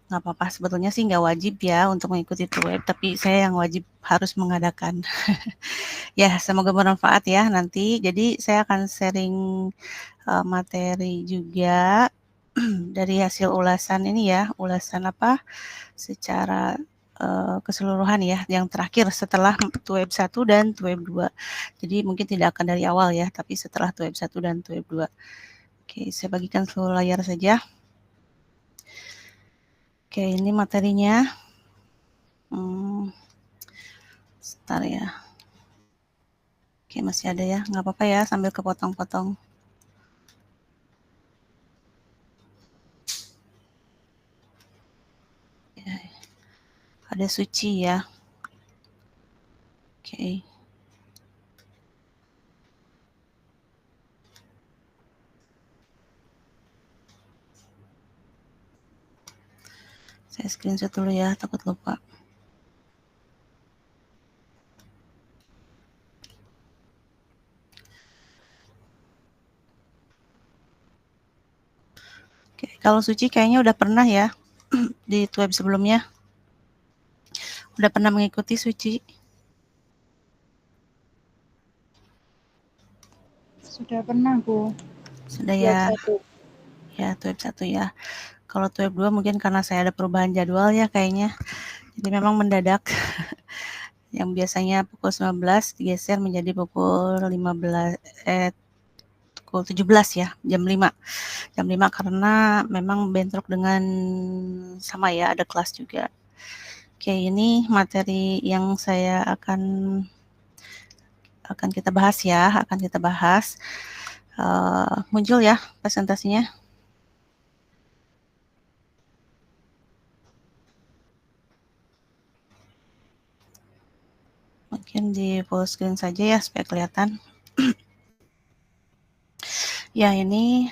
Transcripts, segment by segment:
nggak apa-apa, sebetulnya sih nggak wajib ya untuk mengikuti TUEB, tapi saya yang wajib harus mengadakan. Ya, semoga bermanfaat ya nanti. Jadi saya akan sharing materi juga dari hasil ulasan ini ya, ulasan apa secara keseluruhan ya, yang terakhir setelah TUEB 1 dan TUEB 2. Jadi mungkin tidak akan dari awal ya, tapi setelah TUEB 1 dan TUEB 2. Oke, saya bagikan seluruh layar saja. Oke, ini materinya. Sebentar ya. Oke, masih ada ya. Nggak apa-apa ya, sambil kepotong-potong. Ya, ada suci ya. Oke. Saya screenshot dulu ya, takut lupa. Oke, kalau suci kayaknya udah pernah ya di web sebelumnya. Udah pernah mengikuti suci? Sudah pernah, Bu. Sudah Web ya. 1. Ya, web 1 ya. Kalau web 2 mungkin karena saya ada perubahan jadwal ya kayaknya. Jadi memang mendadak. Yang biasanya pukul 19 digeser menjadi pukul 15 pukul 17 ya, jam 5. Jam 5 karena memang bentrok dengan sama ya, ada kelas juga. Oke, ini materi yang saya akan kita bahas ya, akan kita bahas. Muncul ya presentasinya. Mungkin di full screen saja ya supaya kelihatan. Ya, ini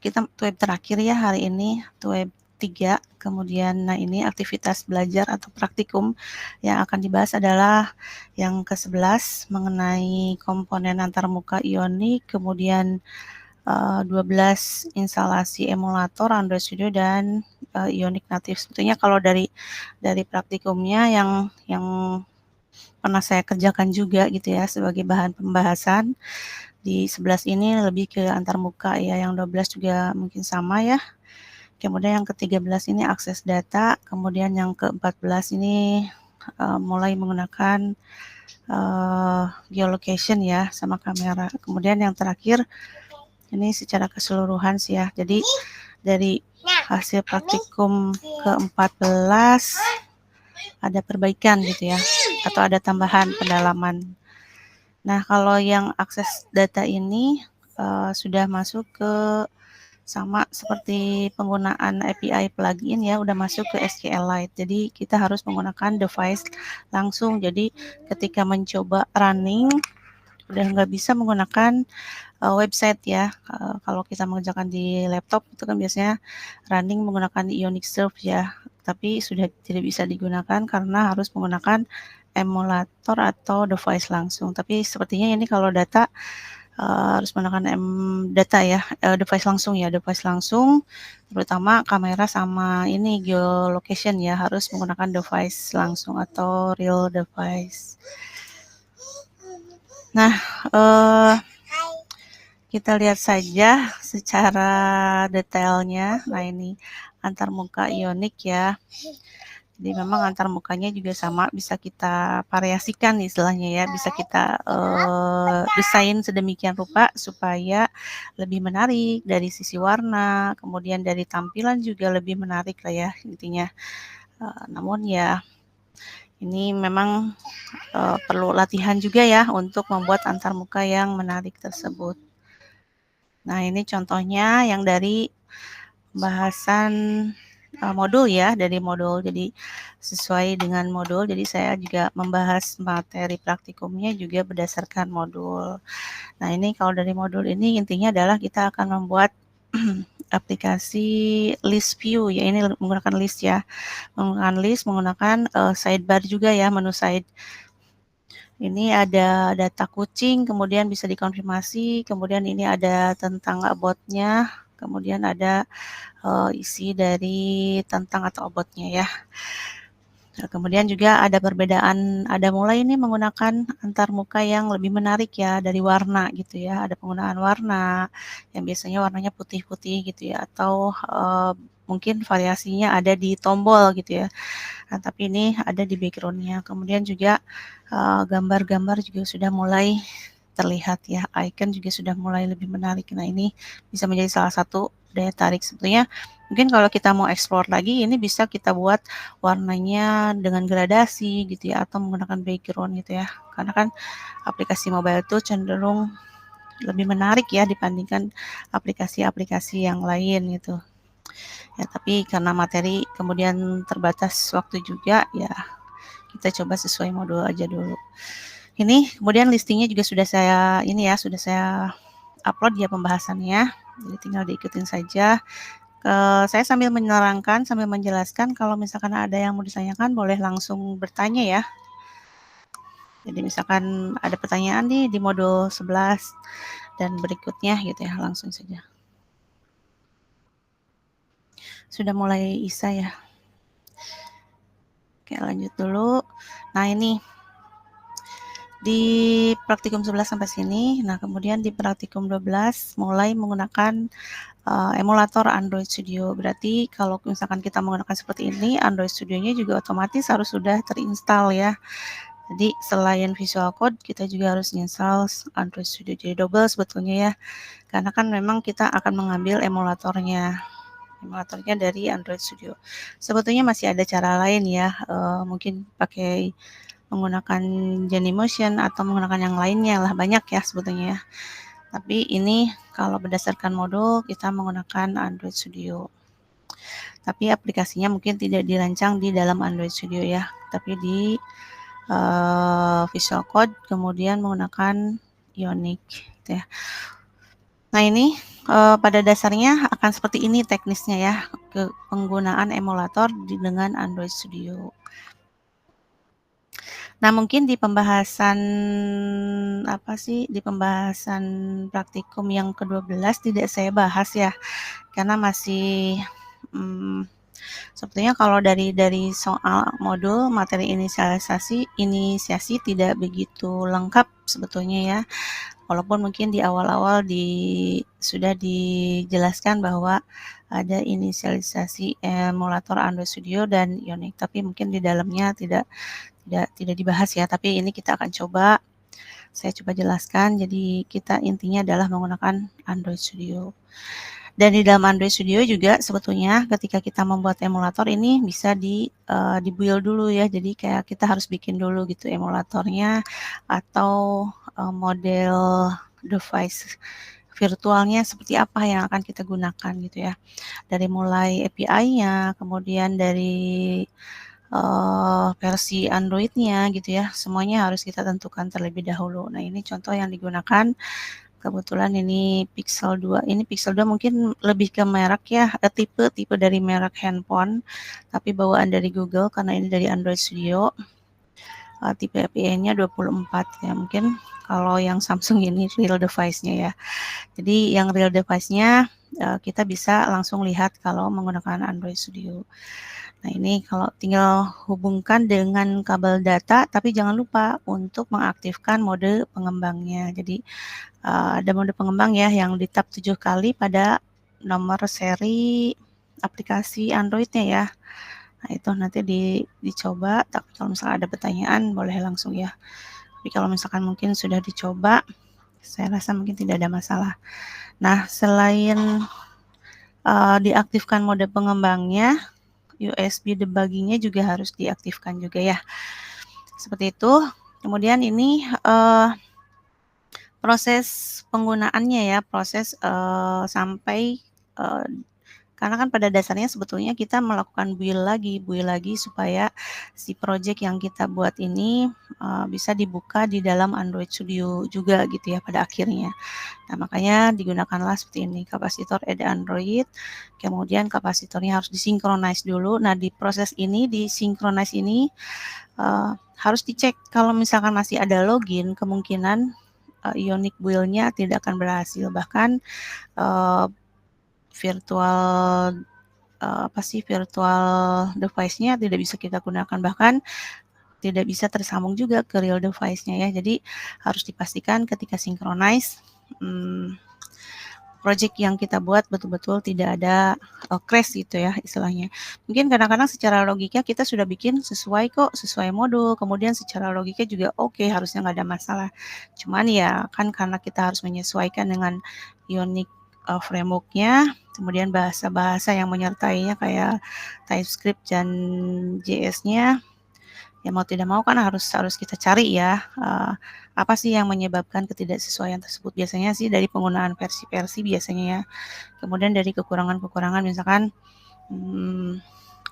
kita web terakhir ya hari ini, web 3. Kemudian, nah ini aktivitas belajar atau praktikum yang akan dibahas adalah yang ke-11 mengenai komponen antarmuka ionik, kemudian 12 instalasi emulator Android Studio dan Ionic Native. Sebetulnya kalau dari praktikumnya yang pernah saya kerjakan juga gitu ya sebagai bahan pembahasan. Di 11 ini lebih ke antarmuka ya, yang 12 juga mungkin sama ya. Kemudian yang ke-13 ini akses data, kemudian yang ke-14 ini mulai menggunakan geolocation ya sama kamera. Kemudian yang terakhir ini secara keseluruhan sih ya. Jadi dari hasil praktikum ke-14 ada perbaikan gitu ya, atau ada tambahan pendalaman. Nah, kalau yang akses data ini sudah masuk ke sama seperti penggunaan API plugin ya, udah masuk ke SQLite. Jadi kita harus menggunakan device langsung. Jadi ketika mencoba running, udah nggak bisa menggunakan website ya. Kalau kita mengerjakan di laptop itu kan biasanya running menggunakan Ionic Serve ya. Tapi sudah tidak bisa digunakan karena harus menggunakan emulator atau device langsung. Tapi sepertinya ini kalau data harus menggunakan data ya, device langsung ya, device langsung, terutama kamera sama ini geolocation ya, harus menggunakan device langsung atau real device. Nah, kita lihat saja secara detailnya. Nah, ini antarmuka ionik ya. Jadi memang antarmukanya juga sama, bisa kita variasikan istilahnya ya, bisa kita desain sedemikian rupa supaya lebih menarik dari sisi warna, kemudian dari tampilan juga lebih menarik lah ya intinya. Namun ya ini memang perlu latihan juga ya untuk membuat antarmuka yang menarik tersebut. Nah, ini contohnya yang dari pembahasan modul ya, dari modul. Jadi sesuai dengan modul, jadi saya juga membahas materi praktikumnya juga berdasarkan modul. Nah, ini kalau dari modul ini intinya adalah kita akan membuat aplikasi list view ya, ini menggunakan list ya. Menggunakan list, menggunakan sidebar juga ya, menu side. Ini ada data kucing, kemudian bisa dikonfirmasi, kemudian ini ada tentang about-nya. kemudian ada isi dari tentang atau obotnya ya. Nah, kemudian juga ada perbedaan, ada mulai ini menggunakan antarmuka yang lebih menarik ya dari warna gitu ya. Ada penggunaan warna yang biasanya warnanya putih-putih gitu ya, atau mungkin variasinya ada di tombol gitu ya. Nah, tapi ini ada di backgroundnya. Kemudian juga gambar-gambar juga sudah mulai terlihat ya, icon juga sudah mulai lebih menarik. Nah, ini bisa menjadi salah satu daya tarik sebetulnya. Mungkin kalau kita mau explore lagi, ini bisa kita buat warnanya dengan gradasi gitu ya, atau menggunakan background gitu ya. Karena kan aplikasi mobile itu cenderung lebih menarik ya dibandingkan aplikasi-aplikasi yang lain gitu. Ya, tapi karena materi kemudian terbatas waktu juga, ya kita coba sesuai modul aja dulu. Ini kemudian listingnya juga sudah saya upload ya pembahasannya. Jadi tinggal diikutin saja. Saya sambil menerangkan, sambil menjelaskan, kalau misalkan ada yang mau ditanyakan boleh langsung bertanya ya. Jadi misalkan ada pertanyaan nih di modul 11 dan berikutnya gitu ya, langsung saja. Sudah mulai Isa ya. Oke, lanjut dulu. Nah, ini di praktikum 11 sampai sini. Nah, kemudian di praktikum 12 mulai menggunakan emulator Android Studio. Berarti kalau misalkan kita menggunakan seperti ini, Android Studio-nya juga otomatis harus sudah terinstall ya. Jadi selain Visual Code, kita juga harus install Android Studio. Jadi double sebetulnya ya, karena kan memang kita akan mengambil emulatornya dari Android Studio. Sebetulnya masih ada cara lain ya, mungkin pakai menggunakan Genymotion atau menggunakan yang lainnya lah, banyak ya sebetulnya ya. Tapi ini kalau berdasarkan modul kita menggunakan Android Studio. Tapi aplikasinya mungkin tidak dirancang di dalam Android Studio ya, tapi di Visual Code kemudian menggunakan Ionic gitu ya. Nah, ini pada dasarnya akan seperti ini teknisnya ya, ke penggunaan emulator dengan Android Studio. Nah, mungkin di pembahasan praktikum yang ke-12 tidak saya bahas ya, karena masih sebetulnya kalau dari soal modul materi inisiasi tidak begitu lengkap sebetulnya ya. Walaupun mungkin di awal-awal sudah dijelaskan bahwa ada inisialisasi emulator Android Studio dan Ionic, tapi mungkin di dalamnya tidak dibahas ya. Tapi ini kita akan saya coba jelaskan. Jadi kita intinya adalah menggunakan Android Studio. Dan di dalam Android Studio juga sebetulnya ketika kita membuat emulator ini bisa di-build dulu ya. Jadi kayak kita harus bikin dulu gitu emulatornya atau model device virtualnya seperti apa yang akan kita gunakan gitu ya. Dari mulai API-nya, kemudian dari versi Android-nya gitu ya. Semuanya harus kita tentukan terlebih dahulu. Nah, ini contoh yang digunakan. Kebetulan ini Pixel 2. Ini Pixel 2 mungkin lebih ke merek ya, tipe dari merek handphone, tapi bawaan dari Google karena ini dari Android Studio. Tipe API-nya 24 ya. Mungkin kalau yang Samsung ini real device-nya ya. Jadi yang real device-nya kita bisa langsung lihat kalau menggunakan Android Studio. Nah, ini kalau tinggal hubungkan dengan kabel data, tapi jangan lupa untuk mengaktifkan mode pengembangnya. Jadi ada mode pengembang ya yang di tap 7 kali pada nomor seri aplikasi Android-nya ya. Nah, itu nanti dicoba, tapi kalau misalkan ada pertanyaan boleh langsung ya. Tapi kalau misalkan mungkin sudah dicoba, saya rasa mungkin tidak ada masalah. Nah, selain diaktifkan mode pengembangnya, USB debugging-nya juga harus diaktifkan juga ya. Seperti itu. Kemudian ini proses penggunaannya ya, proses sampai karena kan pada dasarnya sebetulnya kita melakukan build lagi supaya si project yang kita buat ini bisa dibuka di dalam Android Studio juga gitu ya pada akhirnya. Nah, makanya digunakanlah seperti ini, kapasitor add Android, kemudian kapasitornya harus disinkronize dulu. Nah, di proses ini, disinkronize ini harus dicek kalau misalkan masih ada login, kemungkinan Ionic build-nya tidak akan berhasil. Bahkan virtual virtual device-nya tidak bisa kita gunakan, bahkan tidak bisa tersambung juga ke real device-nya ya. Jadi harus dipastikan ketika synchronize project yang kita buat betul-betul tidak ada crash gitu ya istilahnya. Mungkin kadang-kadang secara logika kita sudah bikin sesuai kok, sesuai modul, kemudian secara logika juga oke, harusnya nggak ada masalah. Cuman ya kan karena kita harus menyesuaikan dengan Ionic framework-nya, kemudian bahasa-bahasa yang menyertainya kayak TypeScript dan JS-nya, ya mau tidak mau kan harus kita cari ya apa sih yang menyebabkan ketidaksesuaian tersebut. Biasanya sih dari penggunaan versi-versi biasanya ya. Kemudian dari kekurangan-kekurangan misalkan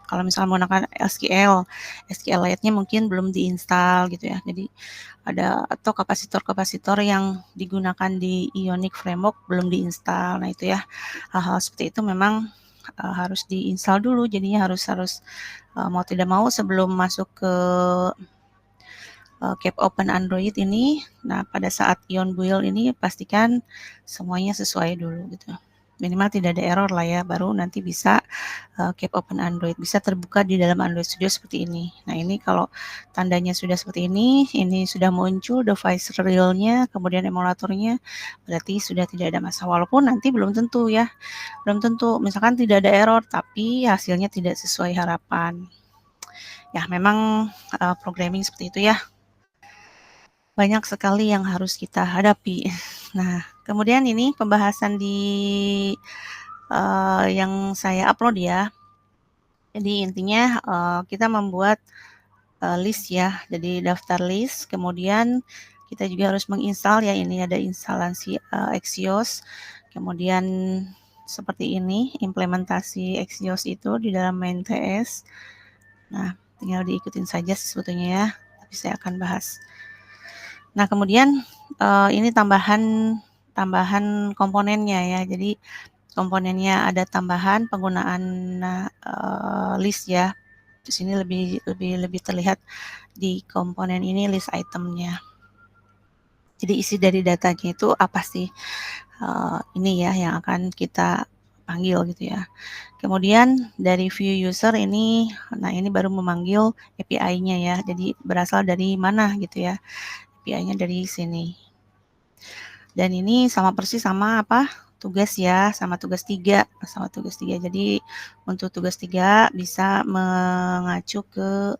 kalau misalnya menggunakan SQLite-nya mungkin belum diinstal gitu ya. Jadi ada atau kapasitor-kapasitor yang digunakan di Ionic Framework belum diinstal. Nah itu ya hal-hal seperti itu memang harus diinstal dulu. Jadinya harus mau tidak mau sebelum masuk ke Cap Open Android ini, nah pada saat Ion Build ini pastikan semuanya sesuai dulu gitu. Minimal tidak ada error lah ya, baru nanti bisa Cap Open Android, bisa terbuka di dalam Android Studio seperti ini. Nah ini kalau tandanya sudah seperti ini sudah muncul device realnya, kemudian emulatornya, berarti sudah tidak ada masalah. Walaupun nanti belum tentu ya, belum tentu. Misalkan tidak ada error, tapi hasilnya tidak sesuai harapan. Ya memang programming seperti itu ya. Banyak sekali yang harus kita hadapi. Nah, kemudian ini pembahasan di yang saya upload ya. Jadi intinya kita membuat list ya. Jadi daftar list, kemudian kita juga harus menginstal ya. Ini ada instalasi Axios. Kemudian seperti ini implementasi Axios itu di dalam main TS. Nah, tinggal diikutin saja sebetulnya ya. Tapi saya akan bahas. Nah, kemudian ini tambahan komponennya ya. Jadi komponennya ada tambahan penggunaan list ya. Di sini lebih terlihat di komponen ini list itemnya. Jadi isi dari datanya itu apa sih? Ini ya yang akan kita panggil gitu ya. Kemudian dari view user ini, nah ini baru memanggil API-nya ya. Jadi berasal dari mana gitu ya. API-nya dari sini. Dan ini sama persis sama apa? Tugas ya, sama tugas 3. Jadi untuk tugas 3 bisa mengacu ke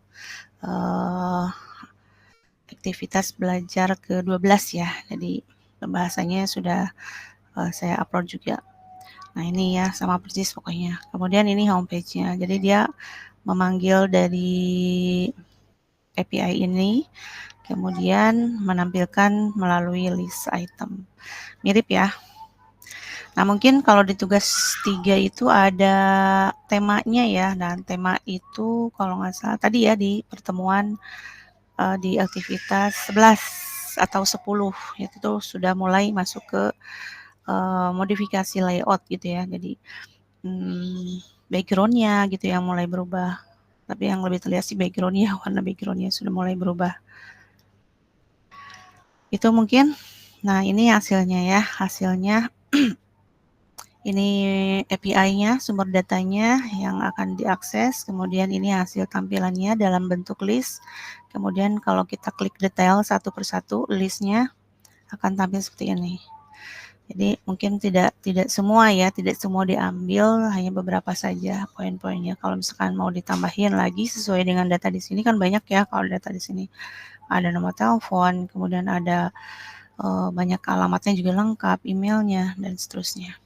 aktivitas belajar ke-12 ya. Jadi pembahasannya sudah saya upload juga. Nah ini ya sama persis pokoknya. Kemudian ini homepage-nya. Jadi dia memanggil dari API ini, kemudian menampilkan melalui list item. Mirip ya. Nah mungkin kalau di tugas 3 itu ada temanya ya. Dan tema itu kalau nggak salah tadi ya di pertemuan di aktivitas 11 atau 10 itu sudah mulai masuk ke modifikasi layout gitu ya. Jadi background-nya gitu yang mulai berubah. Tapi yang lebih terlihat sih background-nya, warna background-nya sudah mulai berubah. Itu mungkin. Nah, ini hasilnya ya. Hasilnya ini API-nya, sumber datanya yang akan diakses. Kemudian ini hasil tampilannya dalam bentuk list. Kemudian kalau kita klik detail satu persatu, listnya akan tampil seperti ini. Jadi mungkin tidak semua ya, tidak semua diambil, hanya beberapa saja poin-poinnya. Kalau misalkan mau ditambahin lagi sesuai dengan data di sini kan banyak ya. Kalau data di sini ada nomor telepon, kemudian ada banyak alamatnya juga lengkap, emailnya dan seterusnya.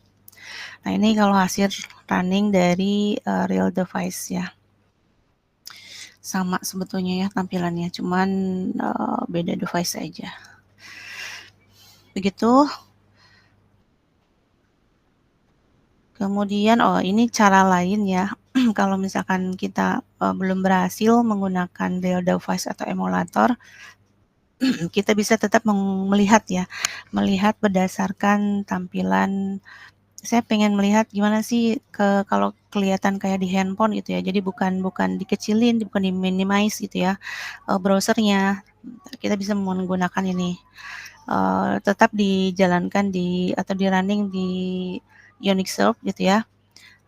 Nah ini kalau hasil running dari real device ya. Sama sebetulnya ya tampilannya, cuman beda device saja. Begitu. Kemudian, ini cara lain ya, kalau misalkan kita belum berhasil menggunakan real device atau emulator, kita bisa tetap melihat ya, melihat berdasarkan tampilan. Saya pengen melihat gimana sih kalau kelihatan kayak di handphone gitu ya. Jadi bukan dikecilin, bukan di-minimize gitu ya, browsernya. Kita bisa menggunakan ini, tetap dijalankan atau di running di Ionic Serve gitu ya.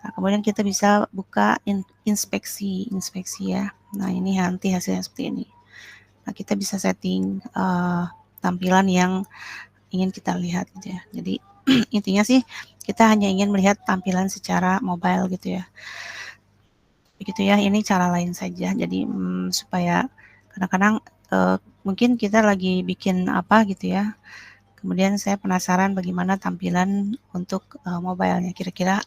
Nah, kemudian kita bisa buka inspeksi ya. Nah, ini nanti hasilnya seperti ini. Nah, kita bisa setting tampilan yang ingin kita lihat gitu ya. Jadi intinya sih kita hanya ingin melihat tampilan secara mobile gitu ya. Begitu ya, ini cara lain saja. Jadi supaya kadang-kadang mungkin kita lagi bikin apa gitu ya. Kemudian saya penasaran bagaimana tampilan untuk mobile-nya. Kira-kira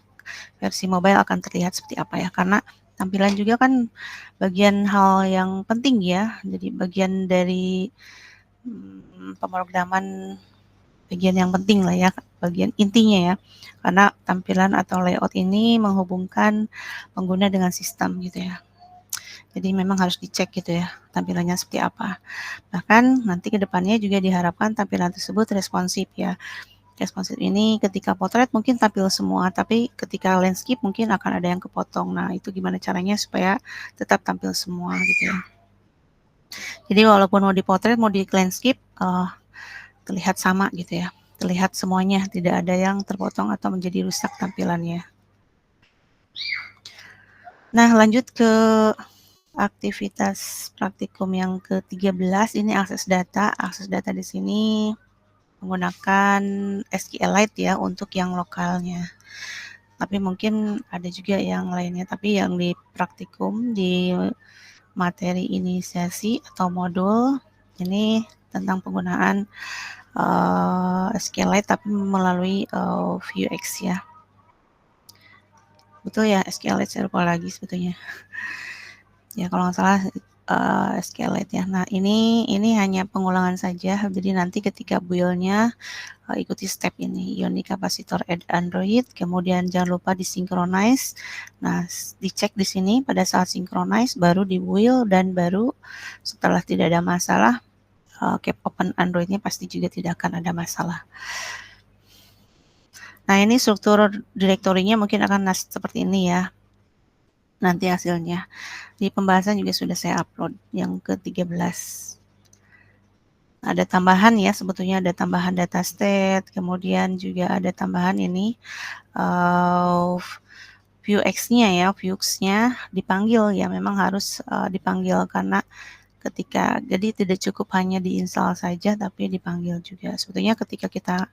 versi mobile akan terlihat seperti apa ya. Karena tampilan juga kan bagian hal yang penting ya. Jadi bagian dari pemrograman, bagian yang penting lah ya, bagian intinya ya. Karena tampilan atau layout ini menghubungkan pengguna dengan sistem gitu ya. Jadi memang harus dicek gitu ya, tampilannya seperti apa. Bahkan nanti ke depannya juga diharapkan tampilan tersebut responsif ya. Responsif ini ketika potret mungkin tampil semua, tapi ketika landscape mungkin akan ada yang kepotong. Nah, itu gimana caranya supaya tetap tampil semua gitu ya. Jadi walaupun mau dipotret, mau di landscape, terlihat sama gitu ya. Terlihat semuanya, tidak ada yang terpotong atau menjadi rusak tampilannya. Nah, lanjut ke aktivitas praktikum yang ke-13, ini akses data. Akses data di sini menggunakan SQLite ya untuk yang lokalnya. Tapi mungkin ada juga yang lainnya. Tapi yang di praktikum, di materi inisiasi atau modul, ini tentang penggunaan SQLite tapi melalui Vuex ya. Betul ya, SQLite saya lupa lagi sebetulnya. Ya kalau nggak salah SQLite ya. Nah ini hanya pengulangan saja. Jadi nanti ketika build-nya ikuti step ini, Ionic Capacitor add Android, kemudian jangan lupa disinkronize. Nah dicek di sini pada saat synchronize baru di build, dan baru setelah tidak ada masalah cap open Android-nya pasti juga tidak akan ada masalah. Nah ini struktur direktorinya mungkin akan seperti ini ya. Nanti hasilnya. Di pembahasan juga sudah saya upload yang ke-13. Ada tambahan ya, sebetulnya ada tambahan data state, kemudian juga ada tambahan ini Vuex-nya ya, Vuex-nya dipanggil ya, memang harus dipanggil karena ketika, jadi tidak cukup hanya diinstal saja tapi dipanggil juga. Sebetulnya ketika kita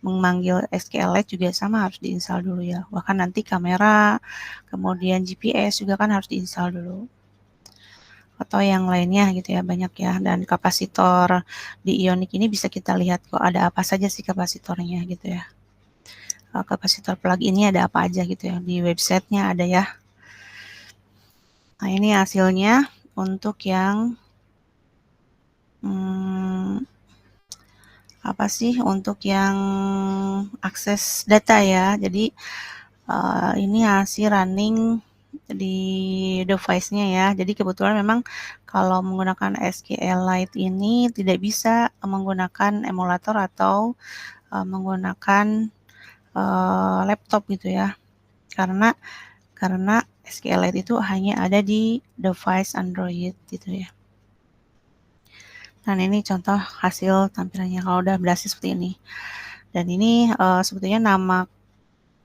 memanggil SQLite juga sama, harus diinstal dulu ya. Bahkan nanti kamera, kemudian GPS juga kan harus diinstal dulu. Atau yang lainnya gitu ya, banyak ya. Dan kapasitor di Ionic ini bisa kita lihat kok ada apa saja sih kapasitornya gitu ya. Kapasitor plug ini ada apa aja gitu ya. Di websitenya ada ya. Nah ini hasilnya untuk yang apa sih, untuk yang akses data ya. Jadi ini hasil running di device-nya ya. Jadi kebetulan memang kalau menggunakan SQLite ini tidak bisa menggunakan emulator atau menggunakan laptop gitu ya. Karena SQLite itu hanya ada di device Android gitu ya. Dan ini contoh hasil tampilannya kalau udah berhasil seperti ini. Dan ini sebetulnya nama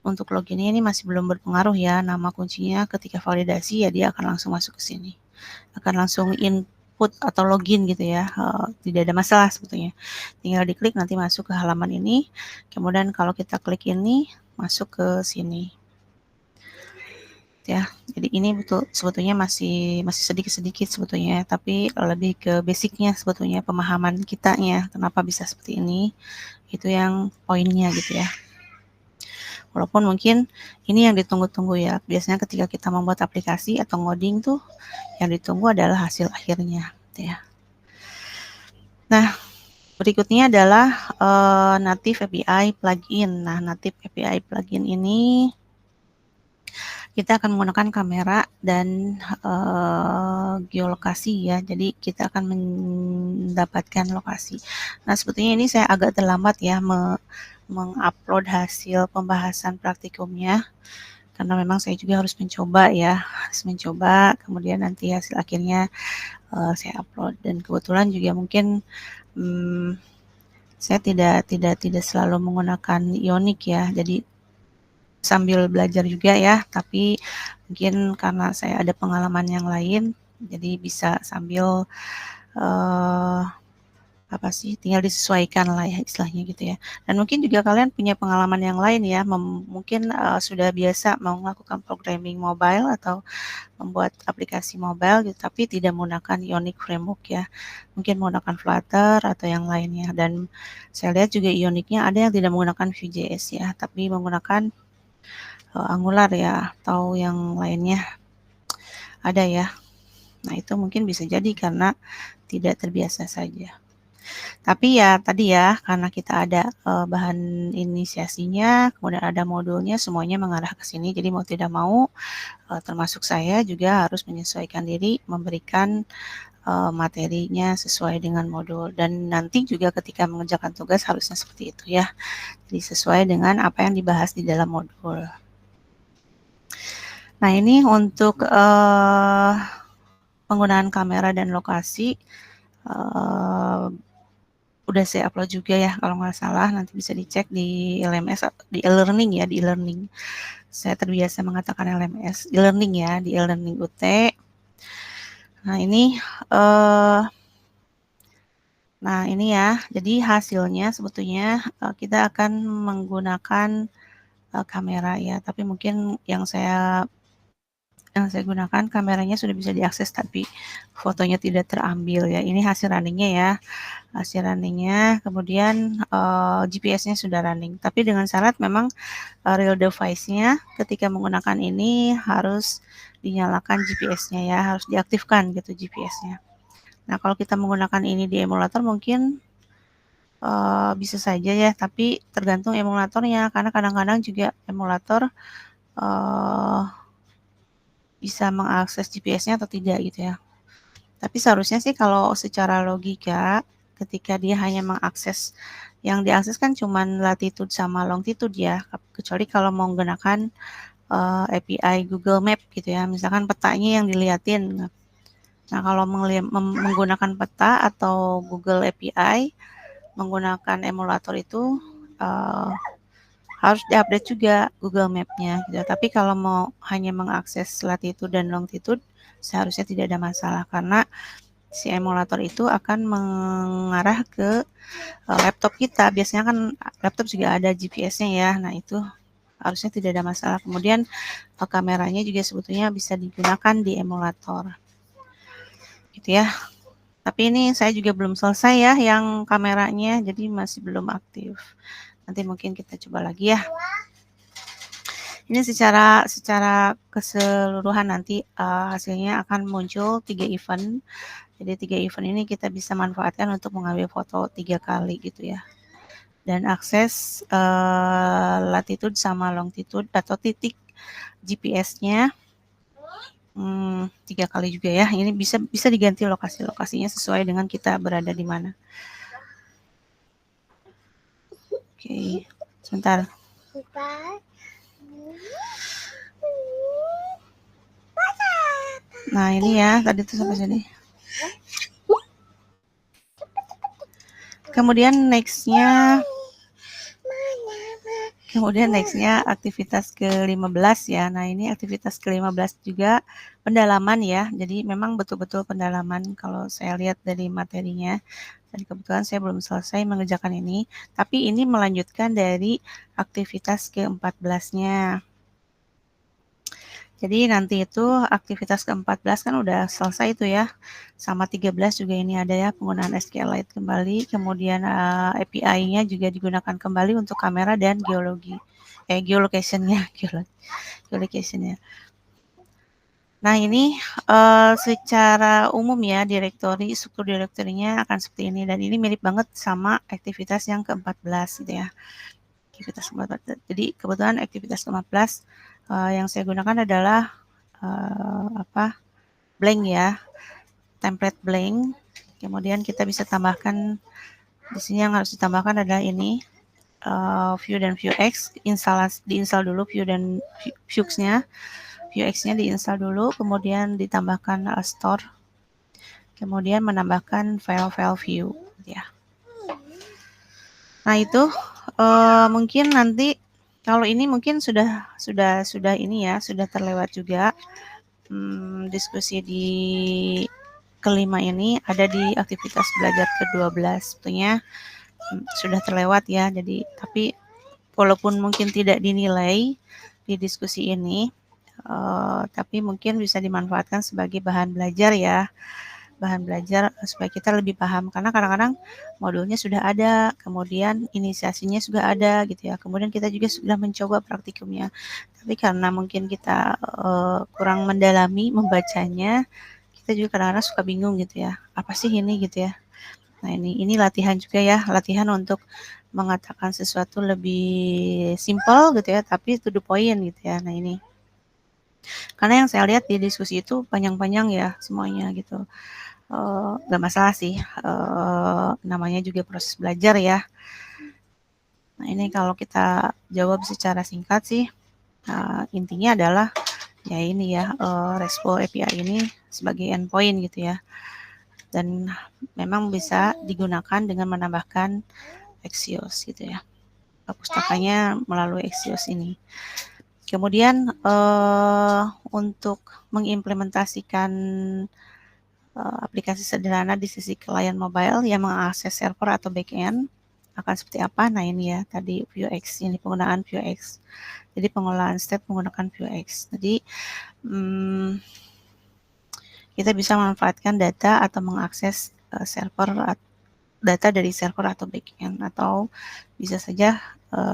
untuk loginnya ini masih belum berpengaruh ya. Nama kuncinya ketika validasi ya dia akan langsung masuk ke sini. Akan langsung input atau login gitu ya. Tidak ada masalah sebetulnya. Tinggal diklik nanti masuk ke halaman ini. Kemudian kalau kita klik ini masuk ke sini. Ya, jadi ini betul sebetulnya masih sedikit-sedikit sebetulnya, tapi lebih ke basicnya sebetulnya, pemahaman kitanya kenapa bisa seperti ini, itu yang poinnya gitu ya. Walaupun mungkin ini yang ditunggu-tunggu ya, biasanya ketika kita membuat aplikasi atau ngoding tuh yang ditunggu adalah hasil akhirnya gitu ya. Nah berikutnya adalah native API plugin. Nah native API plugin ini kita akan menggunakan kamera dan geolokasi ya. Jadi kita akan mendapatkan lokasi. Nah sebetulnya ini saya agak terlambat ya mengupload hasil pembahasan praktikumnya. Karena memang saya juga harus mencoba ya. Harus mencoba, kemudian nanti hasil akhirnya saya upload. Dan kebetulan juga mungkin saya tidak selalu menggunakan Ionic ya. Jadi sambil belajar juga ya, tapi mungkin karena saya ada pengalaman yang lain, jadi bisa sambil tinggal disesuaikan lah ya istilahnya gitu ya. Dan mungkin juga kalian punya pengalaman yang lain ya, mungkin sudah biasa mau melakukan programming mobile atau membuat aplikasi mobile gitu, tapi tidak menggunakan Ionic Framework ya. Mungkin menggunakan Flutter atau yang lainnya. Dan saya lihat juga Ionicnya ada yang tidak menggunakan Vue.js ya, tapi menggunakan Angular ya, atau yang lainnya ada ya. Nah itu mungkin bisa jadi karena tidak terbiasa saja. Tapi ya tadi ya, karena kita ada bahan inisiasinya, kemudian ada modulnya, semuanya mengarah ke sini. Jadi mau tidak mau, termasuk saya juga harus menyesuaikan diri, memberikan materinya sesuai dengan modul. Dan nanti juga ketika mengerjakan tugas harusnya seperti itu ya. Jadi sesuai dengan apa yang dibahas di dalam modul. Nah ini untuk penggunaan kamera dan lokasi. Udah saya upload juga ya kalau nggak salah, nanti bisa dicek di LMS, di e-learning ya, di e-learning. Saya terbiasa mengatakan LMS, e-learning ya, di e-learning UT. Nah ini ya, jadi hasilnya sebetulnya kita akan menggunakan kamera ya, tapi mungkin yang saya gunakan kameranya sudah bisa diakses tapi fotonya tidak terambil ya. Ini hasil runningnya ya. Hasil runningnya, kemudian GPS-nya sudah running. Tapi dengan syarat memang real device-nya ketika menggunakan ini harus dinyalakan GPS-nya ya, harus diaktifkan gitu GPS-nya. Nah kalau kita menggunakan ini di emulator mungkin bisa saja ya, tapi tergantung emulatornya karena kadang-kadang juga emulator bisa mengakses GPS-nya atau tidak gitu ya. Tapi seharusnya sih kalau secara logika ketika dia hanya mengakses, yang diakses kan cuma latitude sama longitude ya, kecuali kalau mau menggunakan API Google Map gitu ya, misalkan petanya yang dilihatin. Nah kalau menggunakan peta atau Google API, menggunakan emulator itu harus diupdate juga Google Map-nya gitu. Tapi kalau mau hanya mengakses latitude dan longitude, seharusnya tidak ada masalah karena si emulator itu akan mengarah ke laptop kita. Biasanya kan laptop juga ada GPS-nya ya. Nah, itu harusnya tidak ada masalah. Kemudian kameranya juga sebetulnya bisa digunakan di emulator. Gitu ya. Tapi ini saya juga belum selesai ya yang kameranya, jadi masih belum aktif. Nanti mungkin kita coba lagi ya. Ini secara keseluruhan nanti hasilnya akan muncul 3 event. Jadi 3 event ini kita bisa manfaatkan untuk mengambil foto 3 kali gitu ya. Dan akses latitude sama longitude atau titik GPS-nya 3 kali juga ya. Ini bisa diganti lokasinya sesuai dengan kita berada di mana. Oke, sebentar. Nah ini ya, tadi tuh sampai sini. Kemudian nextnya aktivitas ke-15 ya. Nah ini aktivitas ke-15 juga pendalaman ya. Jadi memang betul-betul pendalaman kalau saya lihat dari materinya. Dan kebetulan saya belum selesai mengerjakan ini. Tapi ini melanjutkan dari aktivitas ke-14-nya. Jadi nanti itu aktivitas ke-14 kan udah selesai itu ya. Sama 13 juga ini ada ya penggunaan SQLite kembali. Kemudian API-nya juga digunakan kembali untuk kamera dan geolocation-nya. Geolocation-nya. Nah ini secara umum ya struktur direktorinya akan seperti ini. Dan ini mirip banget sama aktivitas yang ke-14 gitu ya. Aktivitas ke-14. Jadi kebetulan aktivitas ke-14 yang saya gunakan adalah blank ya, template blank. Kemudian kita bisa tambahkan di sini yang harus ditambahkan adalah ini Vue dan Vuex. Diinstal dulu Vue dan Vuex-nya. Vuex-nya diinstal dulu, kemudian ditambahkan store. Kemudian menambahkan file-file Vue ya. Nah itu mungkin nanti Kalau ini mungkin sudah ini ya, sudah terlewat juga. Diskusi di kelima ini ada di aktivitas belajar ke-12. Sebetulnya sudah terlewat ya. Jadi tapi walaupun mungkin tidak dinilai di diskusi ini, tapi mungkin bisa dimanfaatkan sebagai bahan belajar ya. Bahan belajar supaya kita lebih paham, karena kadang-kadang modulnya sudah ada, kemudian inisiasinya sudah ada gitu ya, kemudian kita juga sudah mencoba praktikumnya, tapi karena mungkin kita kurang mendalami membacanya, kita juga kadang-kadang suka bingung gitu ya, apa sih ini gitu ya. Nah ini latihan juga ya, latihan untuk mengatakan sesuatu lebih simple gitu ya, tapi to the point gitu ya. Nah ini, karena yang saya lihat di diskusi itu panjang-panjang ya semuanya gitu. Nggak masalah sih, namanya juga proses belajar ya. Nah ini kalau kita jawab secara singkat sih, intinya adalah ya ini ya, RESTful API ini sebagai endpoint gitu ya, dan memang bisa digunakan dengan menambahkan Axios gitu ya, pustakanya melalui Axios ini. Kemudian untuk mengimplementasikan aplikasi sederhana di sisi klien mobile yang mengakses server atau backend akan seperti apa? Nah ini ya tadi Vuex, ini penggunaan Vuex. Jadi pengolahan step menggunakan Vuex. Jadi kita bisa memanfaatkan data atau mengakses server data dari server atau backend, atau bisa saja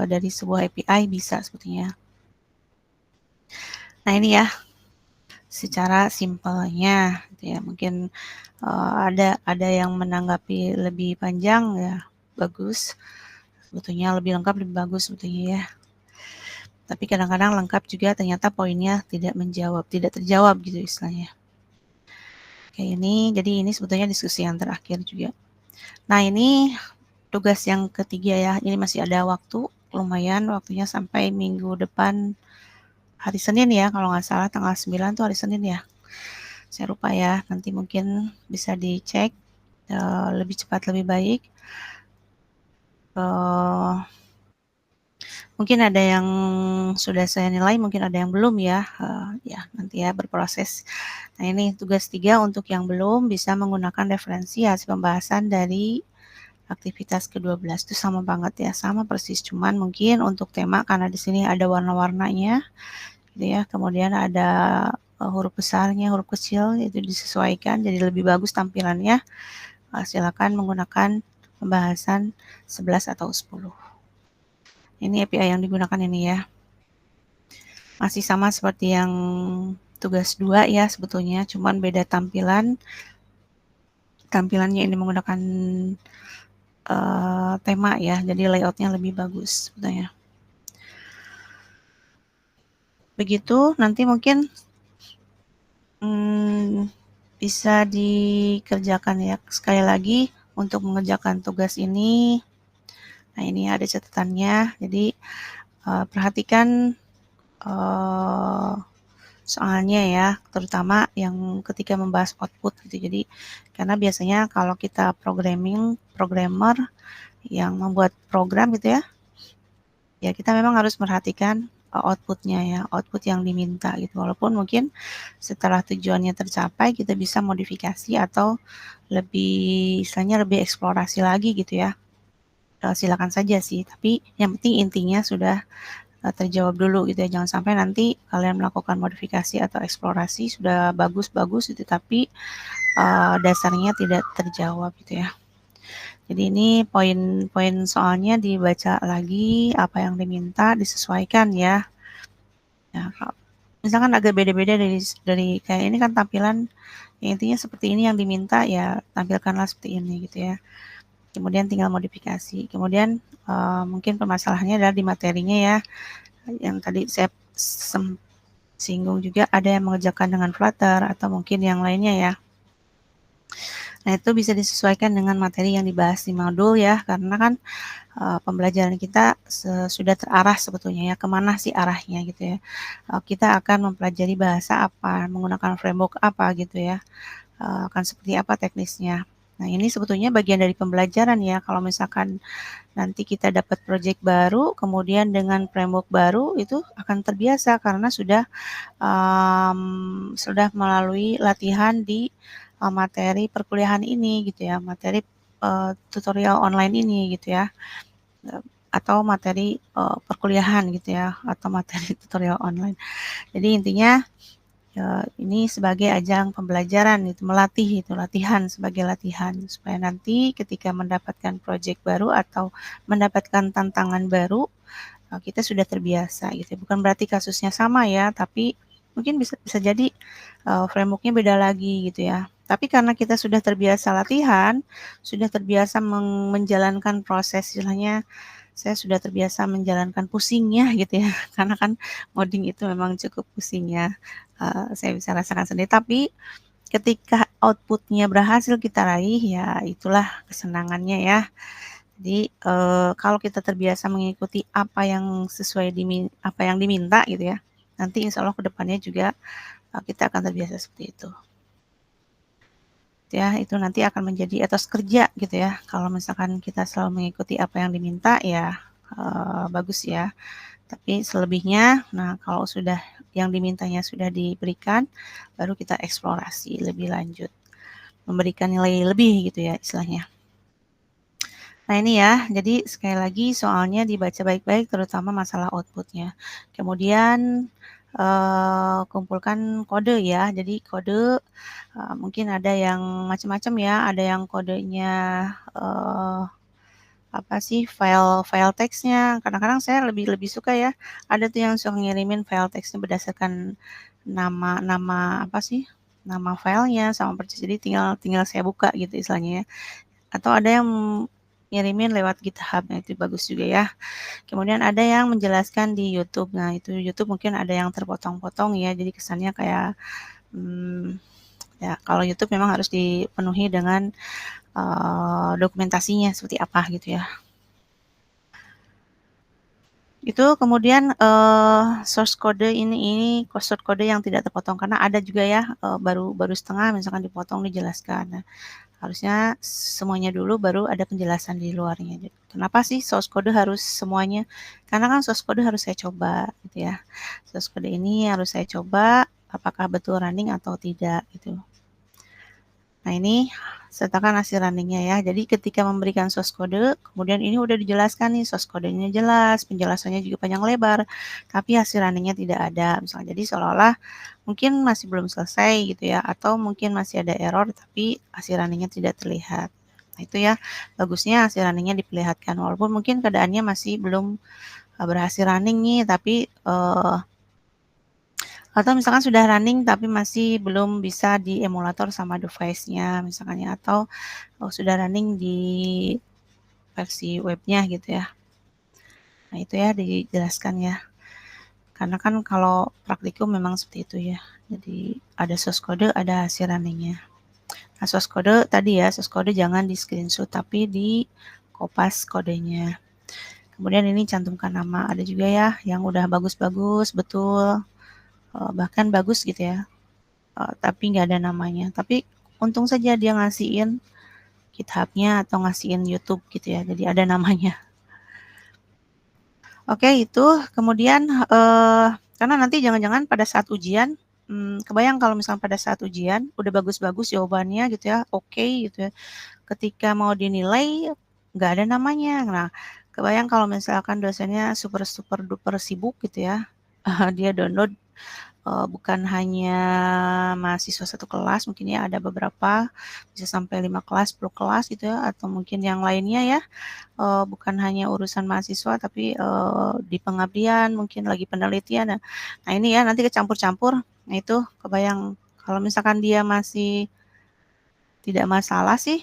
dari sebuah API bisa sebetulnya. Nah ini ya secara simpelnya gitu ya. Mungkin ada yang menanggapi lebih panjang ya bagus, sebetulnya lebih lengkap lebih bagus sebetulnya ya. Tapi kadang-kadang lengkap juga ternyata poinnya tidak terjawab gitu istilahnya. Kayak ini, jadi ini sebetulnya diskusi yang terakhir juga. Nah ini tugas yang ketiga ya, ini masih ada waktu, lumayan waktunya sampai minggu depan hari Senin ya, kalau nggak salah tanggal 9 tuh hari Senin ya. Saya lupa ya, nanti mungkin bisa dicek lebih cepat lebih baik. Mungkin ada yang sudah saya nilai, mungkin ada yang belum ya. Ya nanti ya berproses. Nah ini tugas 3 untuk yang belum bisa menggunakan referensi hasil pembahasan dari aktivitas ke-12 itu sama banget ya, sama persis. Cuman mungkin untuk tema karena di sini ada warna-warnanya, gitu ya. Kemudian ada huruf besarnya, huruf kecil itu disesuaikan jadi lebih bagus tampilannya. Silakan menggunakan pembahasan 11 atau 10. Ini API yang digunakan ini ya. Masih sama seperti yang tugas 2 ya sebetulnya, cuman beda tampilan. Tampilannya ini menggunakan tema ya, jadi layoutnya lebih bagus sebetulnya. Begitu, nanti mungkin bisa dikerjakan ya. Sekali lagi, untuk mengerjakan tugas ini, nah ini ada catatannya, jadi perhatikan soalnya ya, terutama yang ketika membahas output gitu. Jadi karena biasanya kalau kita programmer yang membuat program gitu ya, ya kita memang harus merhatikan outputnya ya, output yang diminta gitu. Walaupun mungkin setelah tujuannya tercapai kita bisa modifikasi atau istilahnya lebih eksplorasi lagi gitu ya. Silakan saja sih, tapi yang penting intinya sudah terjawab dulu gitu ya. Jangan sampai nanti kalian melakukan modifikasi atau eksplorasi sudah bagus-bagus gitu, tapi dasarnya tidak terjawab gitu ya. Jadi ini poin-poin soalnya dibaca lagi, apa yang diminta disesuaikan ya. Ya, misalkan agak beda-beda dari kayak ini kan tampilan ya, intinya seperti ini yang diminta ya tampilkanlah seperti ini gitu ya. Kemudian tinggal modifikasi. Kemudian mungkin permasalahannya adalah di materinya ya. Yang tadi saya singgung juga ada yang mengerjakan dengan Flutter atau mungkin yang lainnya ya. Nah itu bisa disesuaikan dengan materi yang dibahas di modul ya, karena kan pembelajaran kita sudah terarah sebetulnya ya, kemana sih arahnya gitu ya. Kita akan mempelajari bahasa apa, menggunakan framework apa gitu ya, akan seperti apa teknisnya. Nah, ini sebetulnya bagian dari pembelajaran ya. Kalau misalkan nanti kita dapat project baru, kemudian dengan framework baru, itu akan terbiasa karena sudah melalui latihan di materi perkuliahan ini gitu ya, materi tutorial online ini gitu ya, atau materi perkuliahan gitu ya, atau materi tutorial online. Jadi intinya ini sebagai ajang pembelajaran, itu melatih, itu latihan sebagai latihan supaya nanti ketika mendapatkan project baru atau mendapatkan tantangan baru, kita sudah terbiasa gitu. Bukan berarti kasusnya sama ya, tapi mungkin bisa jadi frameworknya beda lagi gitu ya. Tapi karena kita sudah terbiasa latihan, sudah terbiasa menjalankan proses, istilahnya saya sudah terbiasa menjalankan pusingnya gitu ya, karena kan ngoding itu memang cukup pusing ya. Saya bisa rasakan sendiri, tapi ketika outputnya berhasil kita raih, ya itulah kesenangannya ya. Jadi kalau kita terbiasa mengikuti apa yang apa yang diminta gitu ya, nanti insya Allah kedepannya juga kita akan terbiasa seperti itu. Ya, itu nanti akan menjadi etos kerja gitu ya. Kalau misalkan kita selalu mengikuti apa yang diminta ya bagus ya. Tapi selebihnya, nah kalau sudah yang dimintanya sudah diberikan, baru kita eksplorasi lebih lanjut, memberikan nilai lebih gitu ya istilahnya. Nah ini ya, jadi sekali lagi soalnya dibaca baik-baik terutama masalah outputnya. Kemudian kumpulkan kode ya, jadi kode mungkin ada yang macam-macam ya, ada yang kodenya apa sih file teksnya. Kadang-kadang saya lebih suka ya, ada tuh yang suka ngirimin file teksnya berdasarkan nama apa sih, nama filenya sama persis, jadi tinggal saya buka gitu istilahnya ya. Atau ada yang ngirimin lewat GitHub, nah itu bagus juga ya. Kemudian ada yang menjelaskan di YouTube. Nah, itu YouTube mungkin ada yang terpotong-potong ya, jadi kesannya kayak ya kalau YouTube memang harus dipenuhi dengan dokumentasinya seperti apa gitu ya. Itu kemudian source code ini source code yang tidak terpotong karena ada juga ya baru setengah misalkan dipotong dijelaskan. Nah, harusnya semuanya dulu baru ada penjelasan di luarnya. Jadi, kenapa sih source code harus semuanya? Karena kan source code harus saya coba gitu ya. Source code ini harus saya coba apakah betul running atau tidak gitu. Nah ini sertakan hasil runningnya ya. Jadi ketika memberikan source code, kemudian ini udah dijelaskan nih source codenya jelas, penjelasannya juga panjang lebar, tapi hasil runningnya tidak ada. Misalnya jadi seolah-olah mungkin masih belum selesai gitu ya, atau mungkin masih ada error tapi hasil runningnya tidak terlihat. Nah itu ya, bagusnya hasil runningnya diperlihatkan. Walaupun mungkin keadaannya masih belum berhasil running nih, tapi atau misalkan sudah running tapi masih belum bisa di emulator sama device-nya misalkan ya, atau sudah running di versi webnya gitu ya. Nah itu ya dijelaskan ya. Karena kan kalau praktikum memang seperti itu ya. Jadi ada source code, ada hasil runningnya. Nah source code tadi ya, source code jangan di screenshot tapi di kopas kodenya. Kemudian ini cantumkan nama. Ada juga ya yang udah bagus-bagus, betul. Bahkan bagus gitu ya. Tapi nggak ada namanya. Tapi untung saja dia ngasihin GitHub-nya atau ngasihin YouTube gitu ya. Jadi ada namanya. Oke, itu kemudian karena nanti jangan-jangan pada saat ujian, kebayang kalau misalnya pada saat ujian udah bagus-bagus jawabannya gitu ya, oke gitu ya. Ketika mau dinilai nggak ada namanya. Nah, kebayang kalau misalkan dosennya super duper sibuk gitu ya, dia download bukan hanya mahasiswa satu kelas, mungkin ya ada beberapa bisa sampai 5 kelas, 10 kelas gitu ya, atau mungkin yang lainnya ya. Bukan hanya urusan mahasiswa tapi di pengabdian mungkin lagi penelitian. Nah ini ya nanti kecampur-campur. Nah itu kebayang kalau misalkan dia masih tidak masalah sih,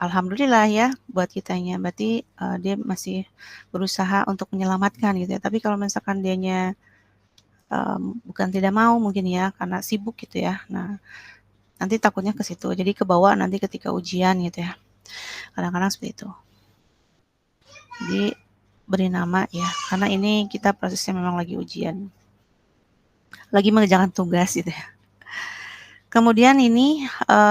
alhamdulillah ya buat kitanya. Berarti dia masih berusaha untuk menyelamatkan gitu ya. Tapi kalau misalkan dianya bukan tidak mau mungkin ya karena sibuk gitu ya. Nah nanti takutnya ke situ. Jadi kebawa nanti ketika ujian gitu ya. Kadang-kadang seperti itu. Jadi beri nama ya, karena ini kita prosesnya memang lagi ujian. Lagi mengerjakan tugas gitu ya. Kemudian ini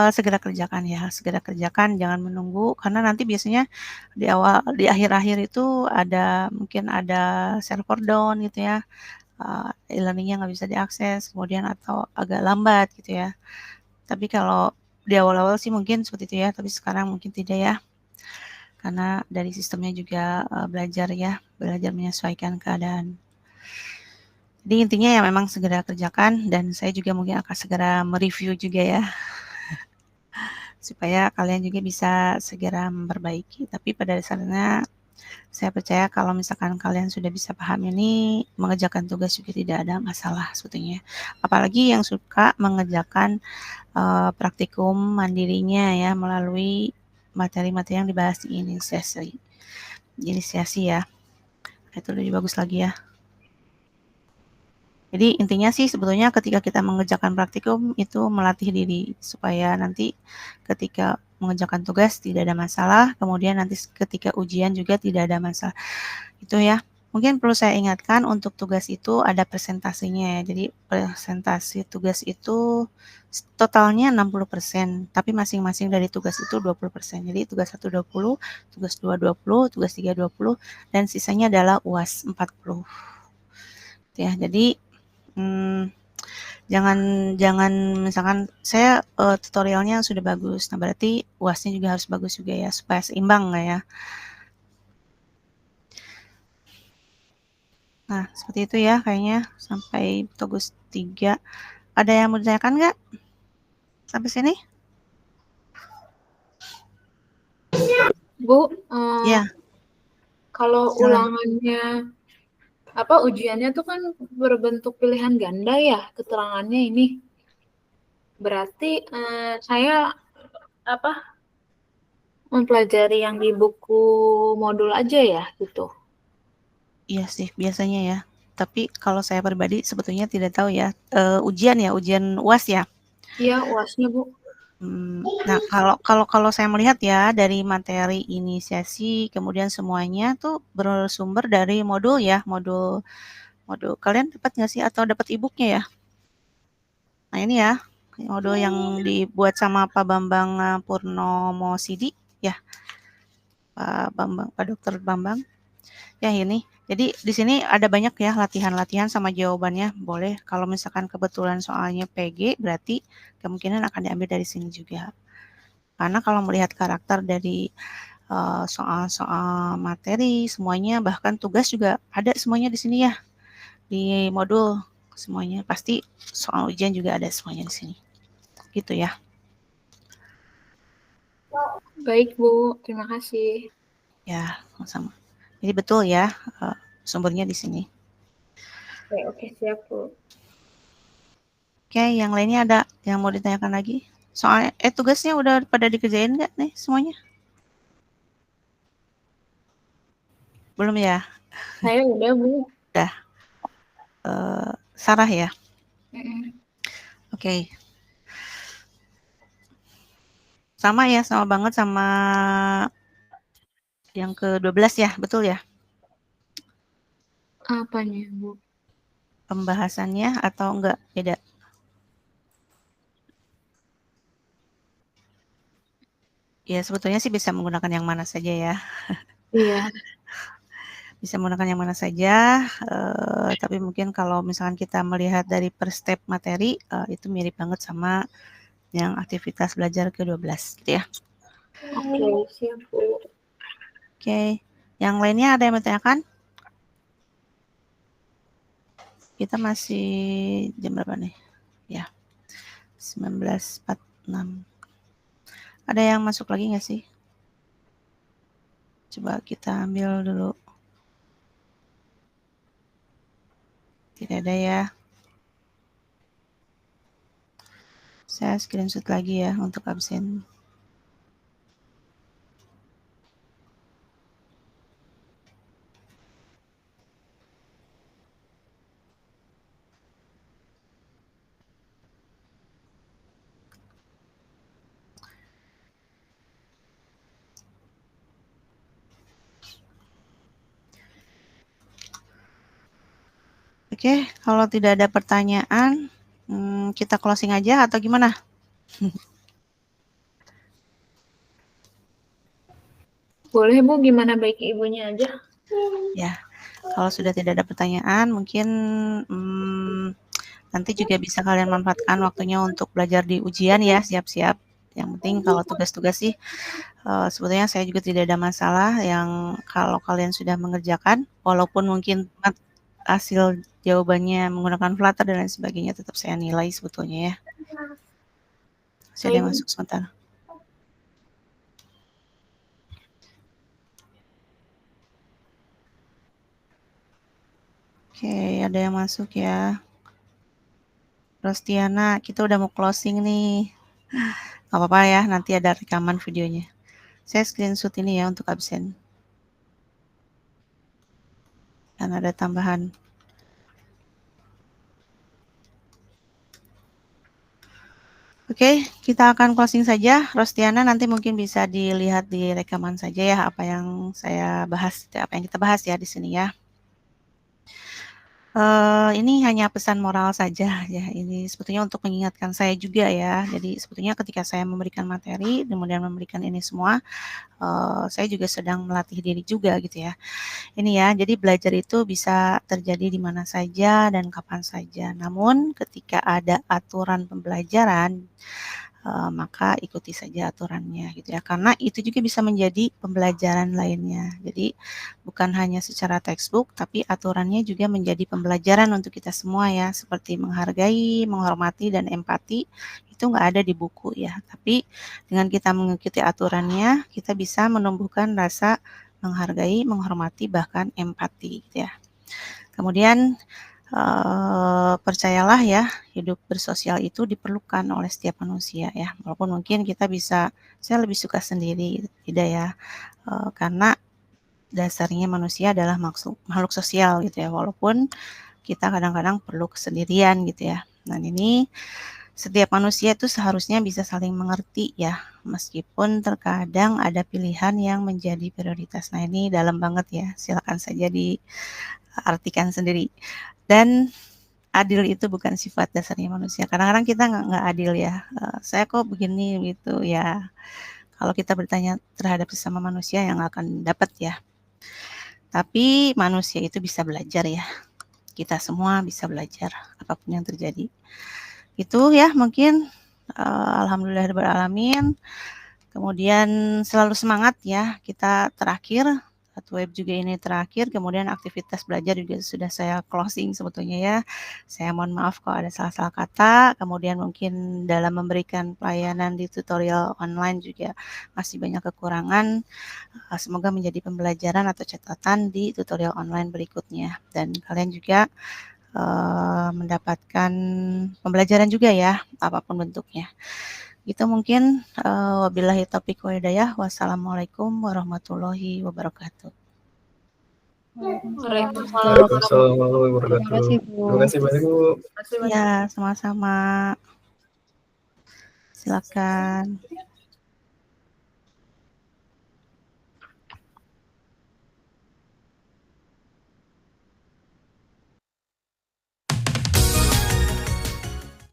segera kerjakan ya, segera kerjakan, jangan menunggu karena nanti biasanya di akhir-akhir itu mungkin ada server down gitu ya, e-learning-nya nggak bisa diakses, kemudian atau agak lambat gitu ya. Tapi kalau di awal-awal sih mungkin seperti itu ya, tapi sekarang mungkin tidak ya, karena dari sistemnya juga belajar menyesuaikan keadaan. Jadi intinya ya memang segera kerjakan dan saya juga mungkin akan segera mereview juga ya. Supaya kalian juga bisa segera memperbaiki. Tapi pada dasarnya saya percaya kalau misalkan kalian sudah bisa paham ini, mengerjakan tugas juga tidak ada masalah sebetulnya. Apalagi yang suka mengerjakan praktikum mandirinya ya melalui materi-materi yang dibahas di inisiasi ya. Itu lebih bagus lagi ya. Jadi intinya sih sebetulnya ketika kita mengerjakan praktikum itu melatih diri supaya nanti ketika mengerjakan tugas tidak ada masalah, kemudian nanti ketika ujian juga tidak ada masalah. Itu ya. Mungkin perlu saya ingatkan untuk tugas itu ada presentasinya ya. Jadi presentasi tugas itu totalnya 60%, tapi masing-masing dari tugas itu 20%. Jadi tugas 1 20, tugas 2 20, tugas 3 20 dan sisanya adalah UAS 40. Ya, jadi jangan misalkan saya tutorialnya sudah bagus, nah berarti UASnya juga harus bagus juga ya supaya seimbang lah ya. Nah seperti itu ya kayaknya sampai tugas 3. Ada yang mau ditanyakan nggak sampai sini? Bu, Ya, kalau silakan. ulangannya ujiannya tuh kan berbentuk pilihan ganda ya keterangannya ini. Berarti saya mempelajari yang di buku modul aja ya gitu. Iya sih biasanya ya. Tapi kalau saya pribadi sebetulnya tidak tahu ya. Ujian UAS ya. Iya, UASnya Bu. Nah, kalau saya melihat ya dari materi inisiasi, kemudian semuanya tuh bersumber dari modul ya, modul kalian dapat nggak sih atau dapat e-booknya ya? Nah ini ya, modul yang dibuat sama Pak Bambang Purnomo Sidi ya, Pak Dokter Bambang. Ya ini, jadi di sini ada banyak ya latihan-latihan sama jawabannya. Boleh kalau misalkan kebetulan soalnya PG, berarti kemungkinan akan diambil dari sini juga. Karena kalau melihat karakter dari soal-soal materi semuanya, bahkan tugas juga ada semuanya di sini ya, di modul semuanya. Pasti soal ujian juga ada semuanya di sini. Gitu ya. Baik Bu, terima kasih. Ya, sama-sama. Jadi betul ya, sumbernya di sini. Oke, siap Bu. Oke, yang lainnya ada yang mau ditanyakan lagi? Soalnya, tugasnya udah pada dikerjain nggak nih semuanya? Belum ya? Saya udah Bu. Udah. Sarah ya? Oke. Sama ya, sama banget sama yang ke-12 ya, betul ya? Apanya Bu? Pembahasannya atau enggak beda? Ya sebetulnya sih bisa menggunakan yang mana saja ya. Iya. Bisa menggunakan yang mana saja, tapi mungkin kalau misalkan kita melihat dari per step materi, itu mirip banget sama yang aktivitas belajar ke-12 gitu ya. Oke, siap Bu. Oke, yang lainnya ada yang bertanyakan? Kita masih jam berapa nih? Ya, 19.46. Ada yang masuk lagi nggak sih? Coba kita ambil dulu. Tidak ada ya. Saya screenshot lagi ya untuk absen. Oke, kalau tidak ada pertanyaan, kita closing aja atau gimana? Boleh Bu, gimana baik ibunya aja? Ya, kalau sudah tidak ada pertanyaan, mungkin nanti juga bisa kalian manfaatkan waktunya untuk belajar di ujian ya, siap-siap. Yang penting kalau tugas-tugas sih sebetulnya saya juga tidak ada masalah yang kalau kalian sudah mengerjakan, walaupun mungkin hasil jawabannya menggunakan Flutter dan lain sebagainya, tetap saya nilai sebetulnya ya. Saya ada masuk sebentar. Oke, ada yang masuk ya. Rostiana, kita udah mau closing nih. Gak apa-apa ya, nanti ada rekaman videonya. Saya screenshot ini ya untuk absen. Dan ada tambahan. Oke, kita akan closing saja. Rostiana nanti mungkin bisa dilihat di rekaman saja ya apa yang saya bahas, apa yang kita bahas ya di sini ya. Ini hanya pesan moral saja ya. Ini sebetulnya untuk mengingatkan saya juga ya. Jadi sebetulnya ketika saya memberikan materi, kemudian memberikan ini semua, saya juga sedang melatih diri juga gitu ya. Ini ya, jadi belajar itu bisa terjadi di mana saja dan kapan saja. Namun ketika ada aturan pembelajaran, maka ikuti saja aturannya gitu ya. Karena itu juga bisa menjadi pembelajaran lainnya. Jadi bukan hanya secara textbook, tapi aturannya juga menjadi pembelajaran untuk kita semua ya. Seperti menghargai, menghormati, dan empati. Itu nggak ada di buku ya. Tapi dengan kita mengikuti aturannya, kita bisa menumbuhkan rasa menghargai, menghormati, bahkan empati gitu ya. Kemudian percayalah ya, hidup bersosial itu diperlukan oleh setiap manusia ya. Walaupun mungkin kita bisa, saya lebih suka sendiri, tidak ya, karena dasarnya manusia adalah makhluk sosial gitu ya. Walaupun kita kadang-kadang perlu kesendirian gitu ya. Dan ini setiap manusia itu seharusnya bisa saling mengerti ya, meskipun terkadang ada pilihan yang menjadi prioritas. Nah ini dalam banget ya, silakan saja diartikan sendiri. Dan adil itu bukan sifat dasarnya manusia. Kadang-kadang kita nggak adil ya. Saya kok begini gitu ya. Kalau kita bertanya terhadap sesama manusia yang akan dapat ya. Tapi manusia itu bisa belajar ya. Kita semua bisa belajar apapun yang terjadi. Itu ya mungkin. Alhamdulillahirobbilalamin. Kemudian selalu semangat ya. Kita terakhir. Web juga ini terakhir, kemudian aktivitas belajar juga sudah saya closing sebetulnya ya. Saya mohon maaf kalau ada salah-salah kata, kemudian mungkin dalam memberikan pelayanan di tutorial online juga masih banyak kekurangan. Semoga menjadi pembelajaran atau catatan di tutorial online berikutnya. Dan kalian juga mendapatkan pembelajaran juga ya, apapun bentuknya. Itu mungkin wabillahi taufiq wa hidayah. Wassalamualaikum warahmatullahi wabarakatuh. Waalaikumsalam warahmatullahi wabarakatuh. Terima kasih, Bu. Terima kasih banyak, Bu. Ya, sama-sama. Silakan.